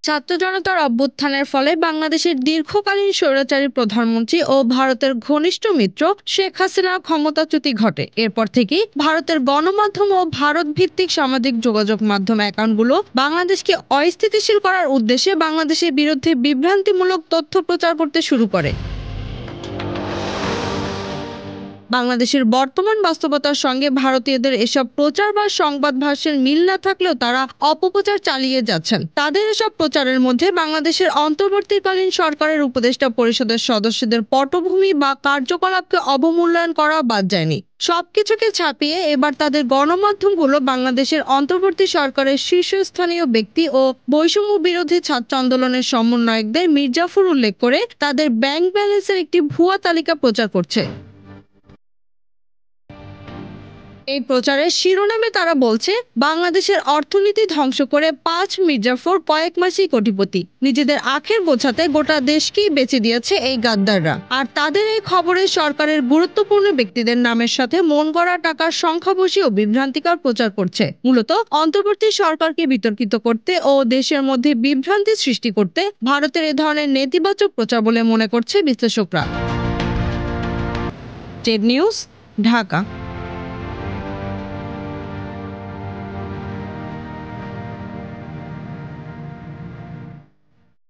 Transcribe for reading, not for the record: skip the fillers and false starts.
ছাত্র জনতার অভ্যুত্থানের ফলে বাংলাদেশের দীর্ঘকালীন স্বৈরাচারী প্রধানমন্ত্রী ও ভারতের ঘনিষ্ঠ মিত্র শেখ হাসিনার ক্ষমতাচ্যুতি ঘটে। এরপর থেকেই ভারতের গণমাধ্যম ও ভারত ভিত্তিক সামাজিক যোগাযোগ মাধ্যম অ্যাকাউন্টগুলো বাংলাদেশকে অস্থিতিশীল করার উদ্দেশ্যে বাংলাদেশের বিরুদ্ধে বিভ্রান্তিমূলক তথ্য প্রচার করতে শুরু করে। বাংলাদেশের বর্তমান বাস্তবতার সঙ্গে ভারতীয়দের এসব প্রচার বা সংবাদ ভাষ্যের মিল না থাকলেও তারা অপপ্রচার চালিয়ে যাচ্ছেন। তাদের এসব প্রচারের মধ্যে বাংলাদেশের অন্তর্বর্তীকালীন সরকারের উপদেষ্টা পরিষদের সদস্যদের পটভূমি বা কার্যকলাপকে অবমূল্যায়ন করা বাদ যায়নি। সবকিছুকে ছাপিয়ে এবার তাদের গণমাধ্যমগুলো বাংলাদেশের অন্তর্বর্তী সরকারের শীর্ষস্থানীয় ব্যক্তি ও বৈষম্য বিরোধী ছাত্র আন্দোলনের সমন্বয়কদের মির্জাফর উল্লেখ করে তাদের ব্যাংক ব্যালেন্সের একটি ভুয়া তালিকা প্রচার করছে। এই প্রচারের শিরোনামে তারা বলছে, বাংলাদেশের অর্থনীতি ধ্বংস করে ৫ মির্জাফর কয়েক মাসেই কোটিপতি। নিজেদের আখের বোঝাতে গোটা দেশকেই বেচে দিয়েছে এই গাদ্দাররা। আর তাদের এই খবরে সরকারের গুরুত্বপূর্ণ ব্যক্তিদের নামের সাথে মন গড়া টাকার সংখ্যা বসিয়েও বিভ্রান্তিকর প্রচার করছে। মূলত অন্তর্বর্তী সরকারকে বিতর্কিত করতে ও দেশের মধ্যে বিভ্রান্তি সৃষ্টি করতে ভারতের এ ধরনের নেতিবাচক প্রচার বলে মনে করছে বিশ্লেষকরা। Ted news, Dhaka.